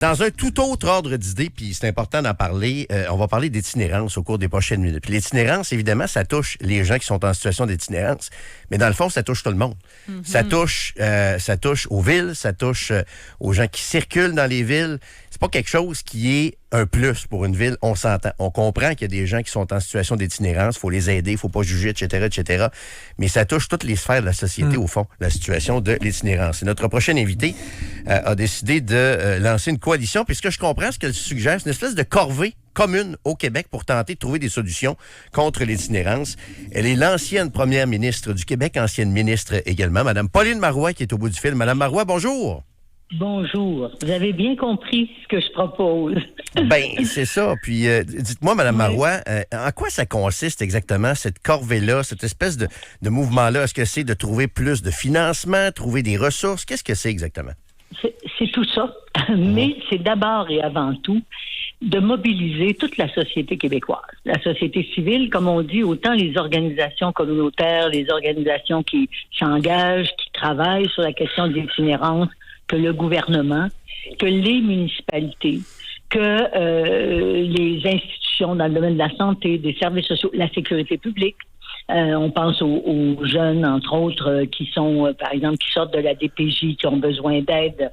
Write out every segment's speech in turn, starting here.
Dans un tout autre ordre d'idées, puis c'est important d'en parler, on va parler d'itinérance au cours des prochaines minutes. Puis l'itinérance, évidemment, ça touche les gens qui sont en situation d'itinérance, mais dans le fond, ça touche tout le monde. Mm-hmm. Ça touche aux villes, ça touche aux gens qui circulent dans les villes. C'est pas quelque chose qui est un plus pour une ville, on s'entend. On comprend qu'il y a des gens qui sont en situation d'itinérance, il faut les aider, il faut pas juger, etc., etc. Mais ça touche toutes les sphères de la société, au fond, la situation de l'itinérance. Et notre prochain invité a décidé de lancer une coalition, puis ce que je comprends, ce qu'elle suggère, c'est une espèce de corvée commune au Québec pour tenter de trouver des solutions contre l'itinérance. Elle est l'ancienne première ministre du Québec, ancienne ministre également, Mme Pauline Marois, qui est au bout du fil. Mme Marois, bonjour. Bonjour. Vous avez bien compris ce que je propose. Ben, c'est ça. Puis, dites-moi, Mme Marois, en quoi ça consiste exactement, cette corvée-là, cette espèce de mouvement-là? Est-ce que c'est de trouver plus de financement, trouver des ressources? Qu'est-ce que c'est exactement? C'est tout ça. Mais c'est d'abord et avant tout de mobiliser toute la société québécoise. La société civile, comme on dit, autant les organisations communautaires, les organisations qui s'engagent, qui travaillent sur la question de l'itinérance, que le gouvernement, que les municipalités, que les institutions dans le domaine de la santé, des services sociaux, la sécurité publique. On pense aux jeunes, entre autres, qui sont, par exemple, qui sortent de la DPJ, qui ont besoin d'aide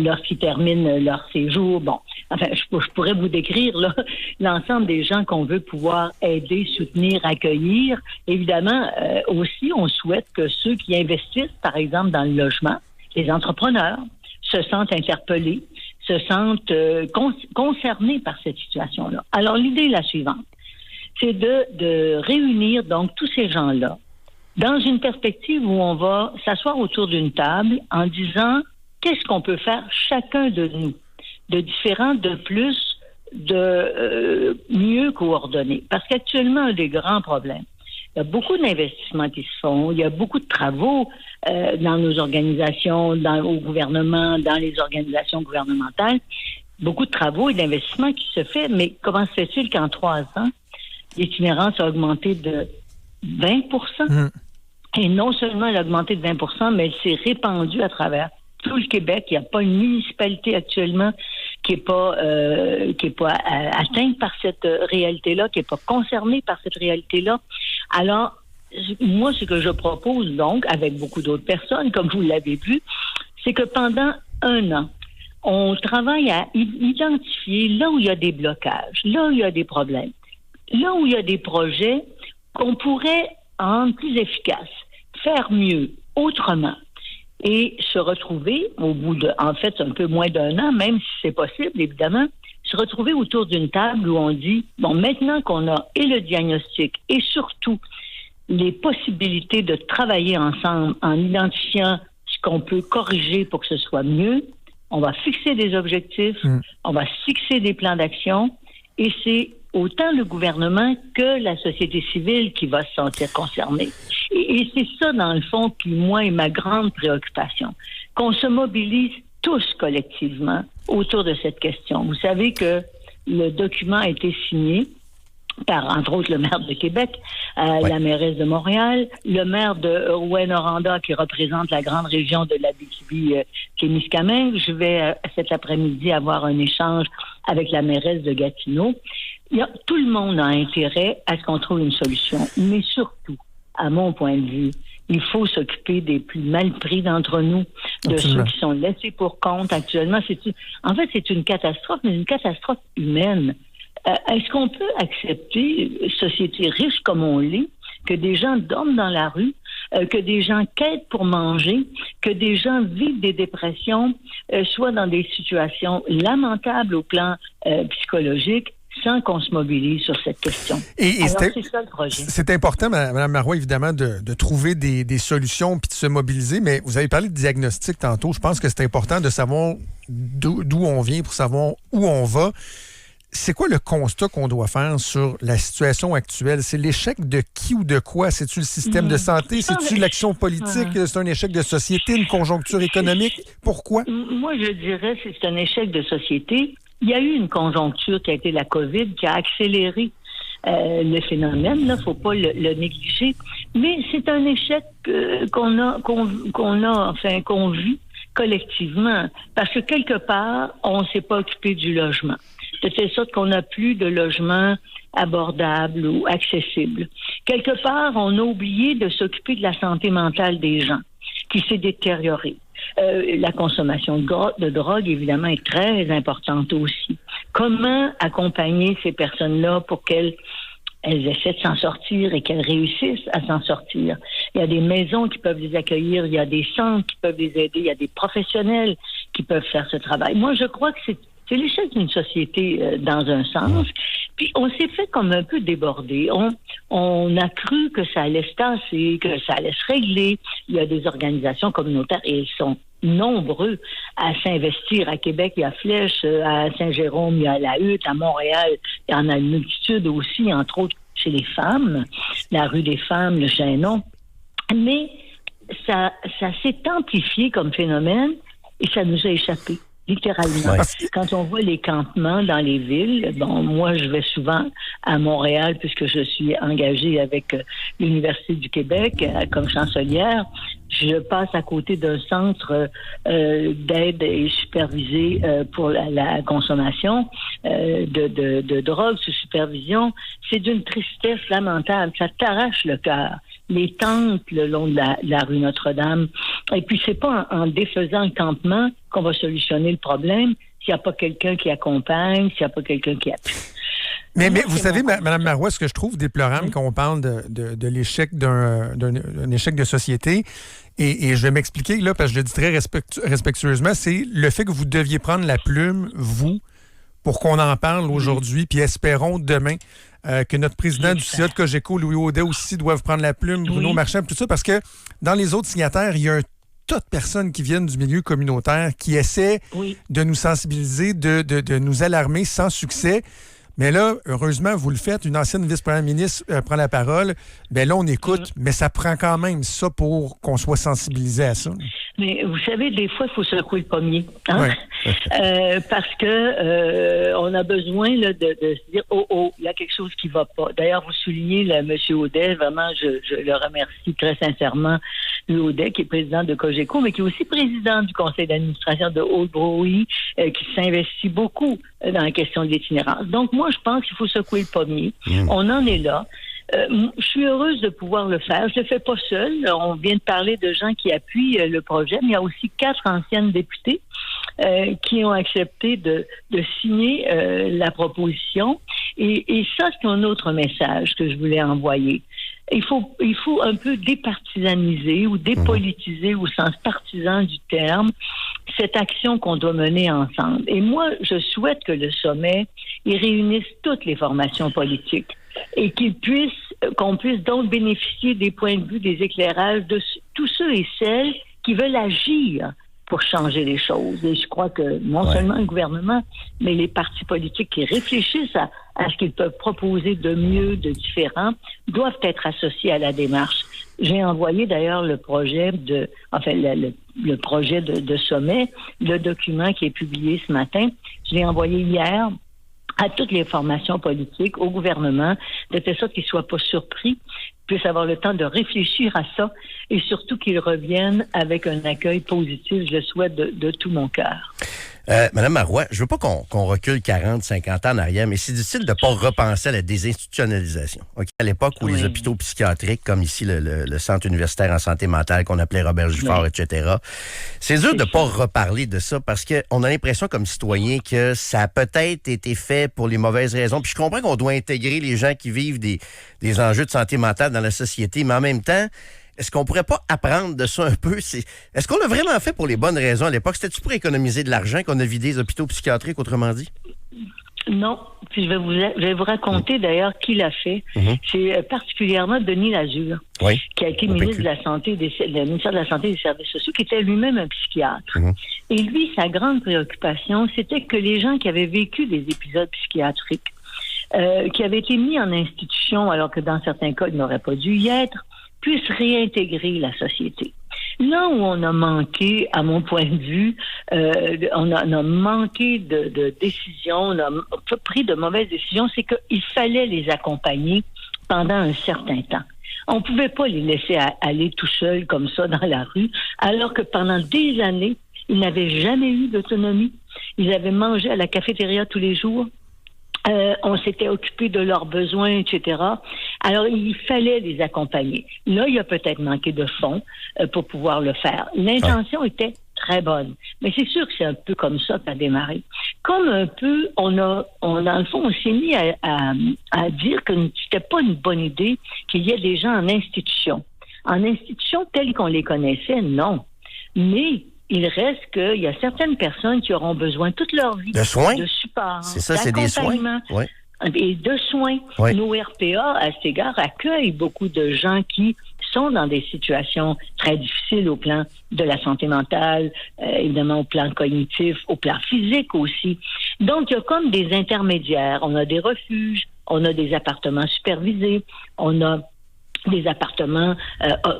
lorsqu'ils terminent leur séjour. Bon, enfin, je pourrais vous décrire là, l'ensemble des gens qu'on veut pouvoir aider, soutenir, accueillir. Évidemment, aussi, on souhaite que ceux qui investissent, par exemple, dans le logement, les entrepreneurs, se sentent interpellés, se sentent concernés par cette situation-là. Alors, l'idée est la suivante. C'est de réunir donc tous ces gens-là dans une perspective où on va s'asseoir autour d'une table en disant qu'est-ce qu'on peut faire chacun de nous, de différent, de plus, de mieux coordonné. Parce qu'actuellement, un des grands problèmes, il y a beaucoup d'investissements qui se font, il y a beaucoup de travaux dans nos organisations, au gouvernement, dans les organisations gouvernementales, beaucoup de travaux et d'investissements qui se font, mais comment se fait-il qu'en 3 ans, l'itinérance a augmenté de 20 Et non seulement elle a augmenté de 20 mais elle s'est répandue à travers tout le Québec. Il n'y a pas une municipalité actuellement qui n'est pas atteinte par cette réalité-là, qui n'est pas concernée par cette réalité-là. Alors, moi, ce que je propose donc, avec beaucoup d'autres personnes, comme vous l'avez vu, c'est que pendant 1 an, on travaille à identifier là où il y a des blocages, là où il y a des problèmes, là où il y a des projets qu'on pourrait rendre plus efficaces, faire mieux, autrement, et se retrouver au bout de, en fait, un peu moins d'1 an, même si c'est possible, évidemment, se retrouver autour d'une table où on dit, bon, maintenant qu'on a et le diagnostic et surtout les possibilités de travailler ensemble en identifiant ce qu'on peut corriger pour que ce soit mieux, on va fixer des objectifs, on va fixer des plans d'action, et c'est autant le gouvernement que la société civile qui va se sentir concernée. Et c'est ça, dans le fond, qui, moi, est ma grande préoccupation, qu'on se mobilise tous collectivement autour de cette question. Vous savez que le document a été signé par, entre autres, le maire de Québec, la mairesse de Montréal, le maire de Rouyn-Noranda, qui représente la grande région de l'Abitibi-Témiscamingue. Je vais, cet après-midi, avoir un échange avec la mairesse de Gatineau. Tout le monde a intérêt à ce qu'on trouve une solution. Mais surtout, à mon point de vue, il faut s'occuper des plus mal pris d'entre nous, de ceux qui sont laissés pour compte actuellement. En fait, c'est une catastrophe, mais une catastrophe humaine. Est-ce qu'on peut accepter, société riche comme on l'est, que des gens dorment dans la rue, que des gens quêtent pour manger, que des gens vivent des dépressions, soit dans des situations lamentables au plan psychologique, sans qu'on se mobilise sur cette question. Alors, c'est ça le projet. C'est important, Mme Marois, évidemment, de trouver des solutions puis de se mobiliser, mais vous avez parlé de diagnostic tantôt. Je pense que c'est important de savoir d'où on vient pour savoir où on va. C'est quoi le constat qu'on doit faire sur la situation actuelle? C'est l'échec de qui ou de quoi? C'est-tu le système de santé? C'est-tu l'action politique? C'est un échec de société, une conjoncture économique? Pourquoi? Moi, je dirais que c'est un échec de société. Il y a eu une conjoncture qui a été la COVID, qui a accéléré le phénomène. Il ne faut pas le négliger. Mais c'est un échec qu'on vit collectivement, parce que quelque part, on ne s'est pas occupé du logement. De telle sorte qu'on n'a plus de logement abordable ou accessible. Quelque part, on a oublié de s'occuper de la santé mentale des gens, qui s'est détériorée. La consommation de drogue, évidemment, est très importante aussi. Comment accompagner ces personnes-là pour qu'elles essaient de s'en sortir et qu'elles réussissent à s'en sortir? Il y a des maisons qui peuvent les accueillir, il y a des centres qui peuvent les aider, il y a des professionnels qui peuvent faire ce travail. Moi, je crois que c'est l'échelle d'une société dans un sens. Puis on s'est fait comme un peu déborder. On a cru que ça allait se tasser, que ça allait se régler. Il y a des organisations communautaires et ils sont nombreux à s'investir. À Québec, il y a Flèche, à Saint-Jérôme, il y a la Hutte, à Montréal, il y en a une multitude aussi, entre autres chez les femmes, la rue des femmes, le Chaînon. Mais ça s'est amplifié comme phénomène et ça nous a échappé. Littéralement. Ouais. Quand on voit les campements dans les villes, bon, moi, je vais souvent à Montréal puisque je suis engagée avec l'Université du Québec comme chancelière. Je passe à côté d'un centre d'aide et supervisé pour la consommation de drogue sous supervision. C'est d'une tristesse lamentable. Ça t'arrache le cœur. Les tentes le long de la rue Notre-Dame. Et puis, c'est pas en défaisant le campement qu'on va solutionner le problème s'il n'y a pas quelqu'un qui accompagne, s'il n'y a pas quelqu'un qui appuie. Mais vous savez, Mme Marois, ce que je trouve déplorable quand on parle de l'échec d'un échec de société, et je vais m'expliquer, là, parce que je le dis très respectueusement, c'est le fait que vous deviez prendre la plume, vous, pour qu'on en parle aujourd'hui, puis espérons demain que notre président du CA de Cogeco, Louis Audet aussi, doivent prendre la plume, Bruno Marchand, tout ça, parce que dans les autres signataires, il y a un tas de personnes qui viennent du milieu communautaire qui essaient de nous sensibiliser, de nous alarmer sans succès. Mais là, heureusement, vous le faites. Une ancienne vice-première ministre prend la parole. Bien là, on écoute, mais ça prend quand même ça pour qu'on soit sensibilisé à ça. Mais vous savez, des fois, il faut secouer le pommier. Hein? Ouais. Parce que on a besoin là, de se dire, il y a quelque chose qui ne va pas. D'ailleurs, vous soulignez là, M. Audet, vraiment, je le remercie très sincèrement, Louis Audet, qui est président de Cogeco, mais qui est aussi président du conseil d'administration de Haute-Broye, qui s'investit beaucoup dans la question de l'itinérance. Donc, moi, je pense qu'il faut secouer le pommier. On en est là. Je suis heureuse de pouvoir le faire. Je ne le fais pas seule. On vient de parler de gens qui appuient le projet, mais il y a aussi 4 anciennes députées qui ont accepté de signer la proposition. Et ça, c'est un autre message que je voulais envoyer. Il faut un peu départisaniser ou dépolitiser au sens partisan du terme cette action qu'on doit mener ensemble. Et moi, je souhaite que le sommet il réunisse toutes les formations politiques et qu'on puisse donc bénéficier des points de vue, des éclairages de tous ceux et celles qui veulent agir pour changer les choses. Et je crois que non seulement le gouvernement, mais les partis politiques qui réfléchissent à ce qu'ils peuvent proposer de mieux, de différent, doivent être associés à la démarche. J'ai envoyé d'ailleurs le projet le projet de sommet, le document qui est publié ce matin. Je l'ai envoyé hier à toutes les formations politiques, au gouvernement, de telle sorte qu'ils ne soient pas surpris, puissent avoir le temps de réfléchir à ça et surtout qu'ils reviennent avec un accueil positif, je le souhaite de tout mon cœur. Madame Marois, je veux pas qu'on recule 40, 50 ans en arrière, mais c'est difficile de pas repenser à la désinstitutionnalisation. Okay? À l'époque où les hôpitaux psychiatriques, comme ici le Centre universitaire en santé mentale qu'on appelait Robert Gifford, etc., c'est dur de pas reparler de ça parce qu'on a l'impression comme citoyen que ça a peut-être été fait pour les mauvaises raisons. Puis je comprends qu'on doit intégrer les gens qui vivent des enjeux de santé mentale dans la société, mais en même temps, est-ce qu'on pourrait pas apprendre de ça un peu? Est-ce qu'on l'a vraiment fait pour les bonnes raisons à l'époque? C'était-tu pour économiser de l'argent qu'on a vidé les hôpitaux psychiatriques, autrement dit? Non. Puis je vais vous raconter d'ailleurs qui l'a fait. C'est particulièrement Denis Lazure, qui a été ministre de la Santé, le ministère de la Santé et des Services sociaux, qui était lui-même un psychiatre. Et lui, sa grande préoccupation, c'était que les gens qui avaient vécu des épisodes psychiatriques, qui avaient été mis en institution, alors que dans certains cas, ils n'auraient pas dû y être, puissent réintégrer la société. Là où on a manqué, à mon point de vue, on a manqué de décisions, on a pris de mauvaises décisions, c'est qu'il fallait les accompagner pendant un certain temps. On ne pouvait pas les laisser aller tout seuls comme ça dans la rue, alors que pendant des années, Ils n'avaient jamais eu d'autonomie. Ils avaient mangé à la cafétéria tous les jours. On s'était occupé de leurs besoins, etc. Alors, il fallait les accompagner. Là, il y a peut-être manqué de fonds pour pouvoir le faire. L'intention était très bonne. Mais c'est sûr que c'est un peu comme ça qu'a démarré. Comme un peu, on dans le fond, on s'est mis à dire que c'était pas une bonne idée qu'il y ait des gens en institution. En institution telles qu'on les connaissait, non. Mais il reste qu'il y a certaines personnes qui auront besoin toute leur vie de soins, de support, c'est ça, c'est des soins, oui. Et de soins. Oui. Nos RPA, à cet égard, accueillent beaucoup de gens qui sont dans des situations très difficiles au plan de la santé mentale, évidemment au plan cognitif, au plan physique aussi. Donc, il y a comme des intermédiaires. On a des refuges, on a des appartements supervisés, on a des appartements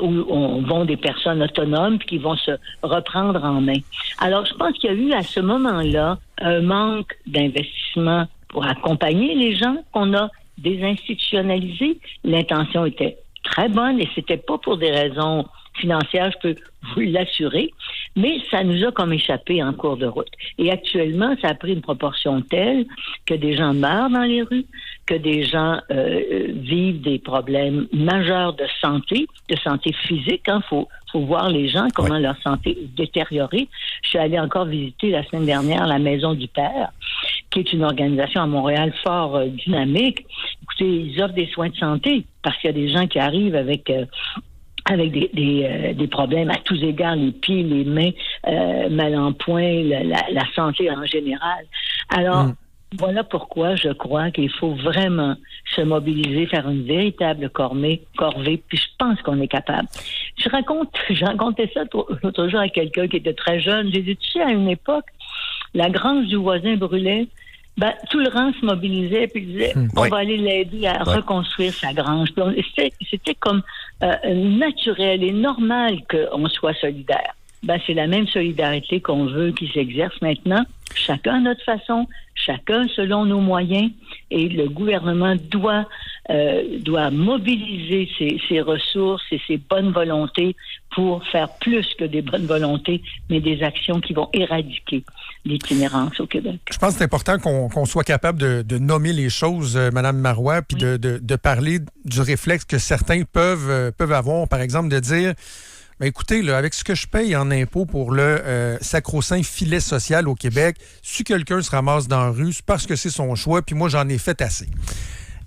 où vont des personnes autonomes qui vont se reprendre en main. Alors, je pense qu'il y a eu à ce moment-là un manque d'investissement pour accompagner les gens qu'on a désinstitutionnalisés. L'intention était très bonne et c'était pas pour des raisons financières, je peux vous l'assurer, mais ça nous a comme échappé en cours de route. Et actuellement, ça a pris une proportion telle que des gens meurent dans les rues, que des gens vivent des problèmes majeurs de santé physique. Faut voir les gens, comment leur santé est détériorée. Je suis allée encore visiter la semaine dernière la Maison du Père, qui est une organisation à Montréal fort dynamique. Écoutez, ils offrent des soins de santé parce qu'il y a des gens qui arrivent avec des problèmes à tous égards, les pieds, les mains, mal en point, la santé en général. Alors, voilà pourquoi je crois qu'il faut vraiment se mobiliser, faire une véritable corvée, puis je pense qu'on est capable. Je racontais ça l'autre jour à quelqu'un qui était très jeune. J'ai dit, tu sais, à une époque, la grange du voisin brûlait. Tout le rang se mobilisait puis disait on va aller l'aider à reconstruire sa grange. C'était comme naturel et normal qu'on soit solidaire. C'est la même solidarité qu'on veut qui s'exerce maintenant, chacun à notre façon, chacun selon nos moyens, et le gouvernement doit mobiliser ses ressources et ses bonnes volontés pour faire plus que des bonnes volontés, mais des actions qui vont éradiquer l'itinérance au Québec. Je pense que c'est important qu'on soit capable de nommer les choses, Mme Marois, puis de parler du réflexe que certains peuvent avoir, par exemple, de dire écoutez, là, avec ce que je paye en impôts pour le sacro-saint filet social au Québec, si quelqu'un se ramasse dans la rue, c'est parce que c'est son choix, puis moi, j'en ai fait assez.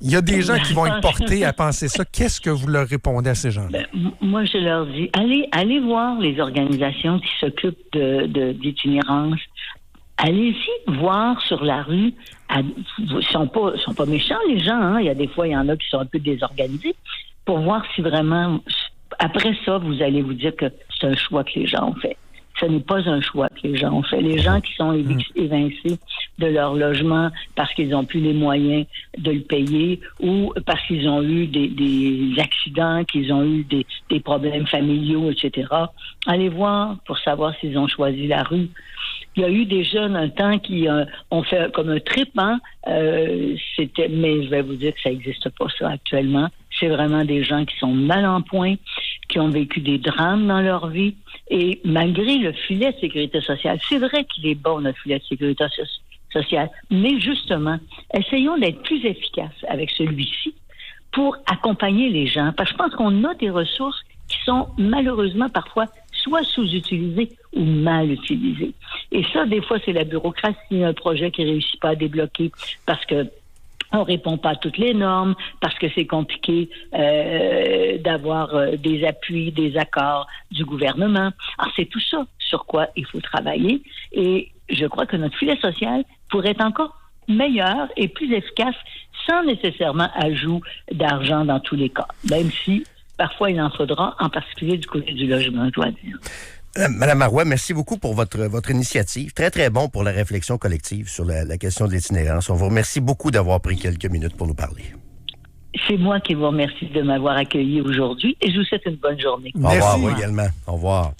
Il y a des gens qui vont être portés à penser ça. Qu'est-ce que vous leur répondez à ces gens-là? Moi, je leur dis, allez voir les organisations qui s'occupent d'itinérance. Allez-y voir sur la rue. Ils sont pas méchants, les gens. Hein? Il y en a qui sont un peu désorganisés, pour voir si vraiment... Après ça, vous allez vous dire que c'est un choix que les gens ont fait. Ce n'est pas un choix que les gens ont fait. Les gens qui sont évincés de leur logement parce qu'ils n'ont plus les moyens de le payer ou parce qu'ils ont eu des accidents, qu'ils ont eu des problèmes familiaux, etc. Allez voir pour savoir s'ils ont choisi la rue. Il y a eu des jeunes un temps qui ont fait comme un trip, mais je vais vous dire que ça n'existe pas ça actuellement. C'est vraiment des gens qui sont mal en point, qui ont vécu des drames dans leur vie. Et malgré le filet de sécurité sociale, c'est vrai qu'il est bon, notre filet de sécurité sociale, mais justement, essayons d'être plus efficaces avec celui-ci pour accompagner les gens. Parce que je pense qu'on a des ressources qui sont malheureusement parfois soit sous-utilisées ou mal utilisées. Et ça, des fois, c'est la bureaucratie, un projet qui ne réussit pas à débloquer parce que on répond pas à toutes les normes, parce que c'est compliqué d'avoir des appuis, des accords du gouvernement. Alors, c'est tout ça sur quoi il faut travailler. Et je crois que notre filet social pourrait être encore meilleur et plus efficace sans nécessairement ajout d'argent dans tous les cas, même si parfois il en faudra, en particulier du côté du logement, je dois dire. Madame Marois, merci beaucoup pour votre initiative. Très, très bon pour la réflexion collective sur la question de l'itinérance. On vous remercie beaucoup d'avoir pris quelques minutes pour nous parler. C'est moi qui vous remercie de m'avoir accueilli aujourd'hui et je vous souhaite une bonne journée. Au revoir, vous également. Au revoir.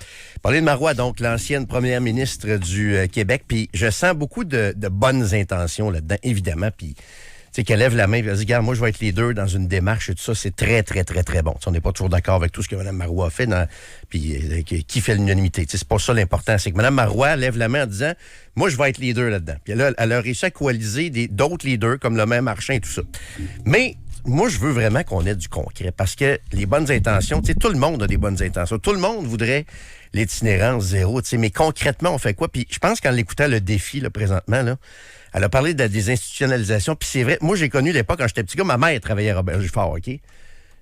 Pauline Marois, donc l'ancienne première ministre du Québec, puis je sens beaucoup de bonnes intentions là-dedans, évidemment, puis sais, qu'elle lève la main et elle dit, regarde, moi, je vais être leader dans une démarche et tout ça. C'est très, très, très, très bon. T'sais, on n'est pas toujours d'accord avec tout ce que Mme Marois a fait, puis qui fait l'unanimité. C'est pas ça l'important. C'est que Mme Marois lève la main en disant, moi, je vais être leader là-dedans. Puis elle a réussi à coaliser d'autres leaders comme le maire Marchand et tout ça. Mais moi, je veux vraiment qu'on ait du concret parce que les bonnes intentions, tout le monde a des bonnes intentions. Tout le monde voudrait l'itinérance zéro, mais concrètement, on fait quoi? Puis je pense qu'en l'écoutant le défi, là, présentement, là, elle a parlé de la désinstitutionnalisation. Puis c'est vrai, moi, j'ai connu l'époque, quand j'étais petit gars, ma mère travaillait à Robert-Gifford, OK?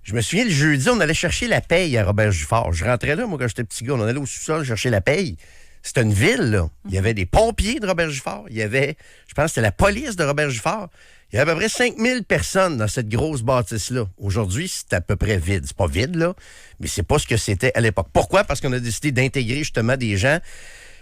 Je me souviens, le jeudi, on allait chercher la paye à Robert-Gifford. Je rentrais là, moi, quand j'étais petit gars, on allait au sous-sol chercher la paye. C'était une ville, là. Il y avait des pompiers de Robert-Gifford. Il y avait, je pense, c'était la police de Robert-Gifford. Il y avait à peu près 5000 personnes dans cette grosse bâtisse-là. Aujourd'hui, c'est à peu près vide. C'est pas vide, là, mais c'est pas ce que c'était à l'époque. Pourquoi? Parce qu'on a décidé d'intégrer justement des gens.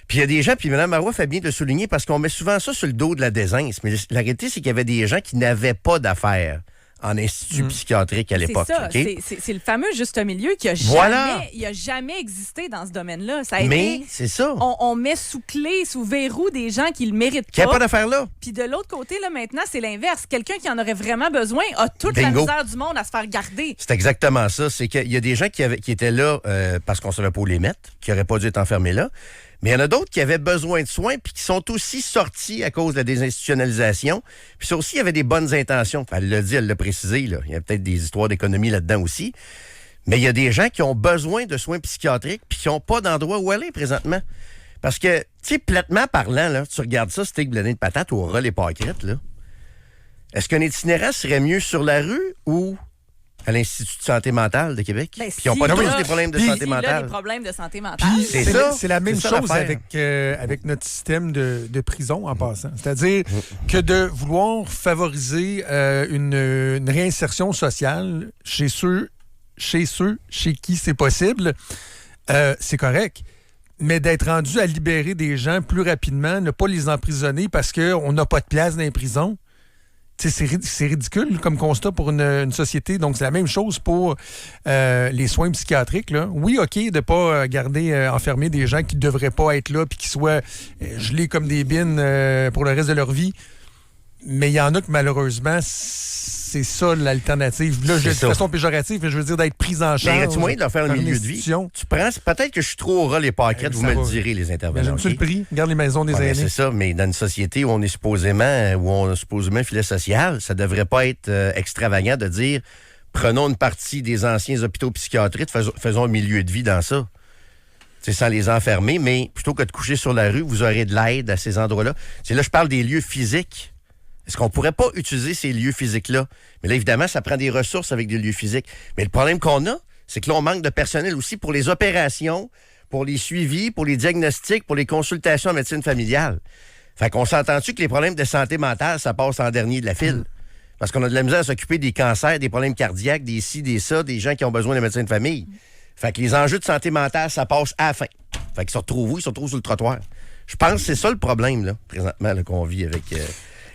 Puis il y a des gens, puis Mme Marois fait bien de le souligner, parce qu'on met souvent ça sur le dos de la désince. Mais la réalité, c'est qu'il y avait des gens qui n'avaient pas d'affaires en institut psychiatrique à l'époque. C'est ça, okay? c'est le fameux juste milieu qui a jamais existé dans ce domaine-là. Ça a mais été, c'est ça. On met sous clé, sous verrou des gens qui le méritent pas. Qui n'ont pas d'affaires là. Puis de l'autre côté, là, maintenant, c'est l'inverse. Quelqu'un qui en aurait vraiment besoin a toute la misère du monde à se faire garder. C'est exactement ça. C'est qu'il y a des gens qui étaient là parce qu'on ne savait pas où les mettre, qui n'auraient pas dû être enfermés là. Mais il y en a d'autres qui avaient besoin de soins puis qui sont aussi sortis à cause de la désinstitutionnalisation. Puis ça aussi, il y avait des bonnes intentions. Enfin, elle l'a dit, elle l'a précisé. Là. Il y a peut-être des histoires d'économie là-dedans aussi. Mais il y a des gens qui ont besoin de soins psychiatriques puis qui n'ont pas d'endroit où aller présentement. Parce que, tu sais, platement parlant, là, tu regardes ça, steak blindé de patates ou ras les pâquerettes, là. Est-ce qu'un itinérant serait mieux sur la rue ou à l'Institut de santé mentale de Québec? Ben, puis ils n'ont pas tous des problèmes de santé mentale. Des problèmes de santé mentale. Puis c'est c'est la même chose avec notre système de prison en passant. C'est-à-dire que de vouloir favoriser une réinsertion sociale chez ceux chez qui c'est possible, c'est correct. Mais d'être rendu à libérer des gens plus rapidement, ne pas les emprisonner parce qu'on n'a pas de place dans les prisons, c'est ridicule comme constat pour une société. Donc, c'est la même chose pour les soins psychiatriques. Là. Oui, OK, de ne pas garder enfermés des gens qui ne devraient pas être là puis qui soient gelés comme des bines pour le reste de leur vie. Mais il y en a que, malheureusement, c'est ça l'alternative. Là, de façon péjorative, mais je veux dire d'être pris en charge. Mais y a-tu moyen de leur faire un milieu de vie? Tu prends, peut-être que je suis trop au ras les paquettes, vous me le direz, les intervenants. J'aime-tu le prix? Regarde les maisons des aînés. C'est ça, mais dans une société où on est supposément un filet social, ça devrait pas être extravagant de dire prenons une partie des anciens hôpitaux psychiatriques, faisons un milieu de vie dans ça. C'est sans les enfermer, mais plutôt que de coucher sur la rue, vous aurez de l'aide à ces endroits-là. C'est là, je parle des lieux physiques. Est-ce qu'on pourrait pas utiliser ces lieux physiques-là? Mais là, évidemment, ça prend des ressources avec des lieux physiques. Mais le problème qu'on a, c'est que là, on manque de personnel aussi pour les opérations, pour les suivis, pour les diagnostics, pour les consultations en médecine familiale. Fait qu'on s'entend-tu que les problèmes de santé mentale, ça passe en dernier de la file? Parce qu'on a de la misère à s'occuper des cancers, des problèmes cardiaques, des ci, des ça, des gens qui ont besoin de médecin de famille. Fait que les enjeux de santé mentale, ça passe à la fin. Fait qu'ils se retrouvent où? Ils se retrouvent sur le trottoir. Je pense que c'est ça le problème, là, présentement, là, qu'on vit avec...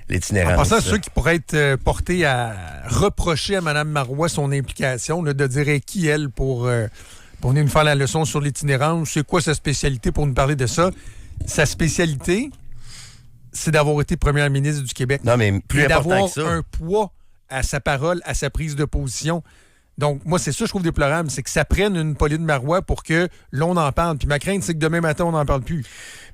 l'itinérance. En passant, ceux qui pourraient être portés à reprocher à Mme Marois son implication, là, de dire qui, elle, pour venir nous faire la leçon sur l'itinérance, c'est quoi sa spécialité pour nous parler de ça? Sa spécialité, c'est d'avoir été première ministre du Québec. Non, mais plus important que ça. D'avoir un poids à sa parole, à sa prise de position. Donc, moi, c'est ça que je trouve déplorable, c'est que ça prenne une Pauline Marois pour que l'on en parle. Puis ma crainte, c'est que demain matin, on n'en parle plus.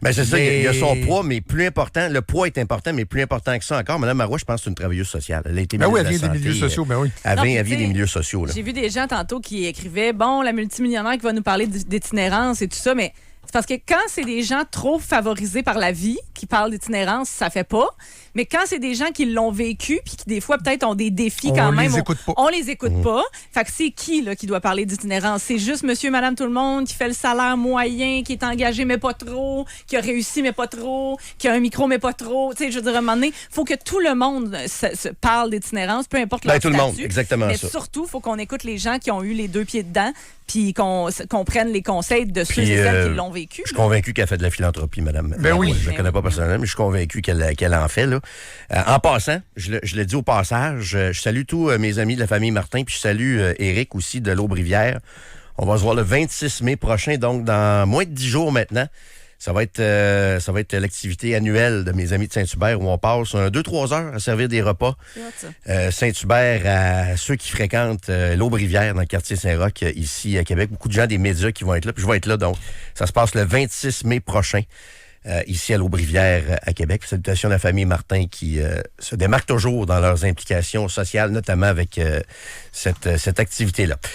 Bien, c'est ça, il y a son poids, mais plus important, le poids est important, mais plus important que ça encore. Mme Marois, je pense que c'est une travailleuse sociale. Elle a été oui, elle vient des milieux sociaux, oui. Elle vient des milieux sociaux. Là. J'ai vu des gens tantôt qui écrivaient, la multimillionnaire qui va nous parler d'itinérance et tout ça, mais c'est parce que quand c'est des gens trop favorisés par la vie qui parlent d'itinérance, ça fait pas. Mais quand c'est des gens qui l'ont vécu puis qui, des fois, peut-être ont des défis quand même, on les écoute pas. Fait que c'est qui là, qui doit parler d'itinérance? C'est juste monsieur, madame, tout le monde qui fait le salaire moyen, qui est engagé mais pas trop, qui a réussi mais pas trop, qui a un micro mais pas trop. Tu sais, je veux dire, à un moment donné, il faut que tout le monde se parle d'itinérance, peu importe leur statut. Tout le monde, exactement mais ça. Mais surtout, il faut qu'on écoute les gens qui ont eu les deux pieds dedans puis qu'on prenne les conseils de ceux et celles qui l'ont vécu. Je suis convaincu qu'elle fait de la philanthropie, madame. Oui. Je ne la connais pas personnellement, mais je suis convaincu qu'elle en fait. Là. En passant, je le dis au passage, je salue tous mes amis de la famille Martin, puis je salue Éric aussi de l'Aube-Rivière. On va se voir le 26 mai prochain, donc dans moins de 10 jours maintenant. Ça va être l'activité annuelle de mes amis de Saint-Hubert où on passe 2-3 heures à servir des repas. Saint-Hubert à ceux qui fréquentent l'Aube-Rivière dans le quartier Saint-Roch, ici à Québec. Beaucoup de gens des médias qui vont être là. Puis je vais être là, donc ça se passe le 26 mai prochain. Ici à l'Aube-Rivière à Québec. Salutations à la famille Martin qui se démarque toujours dans leurs implications sociales, notamment avec cette activité-là.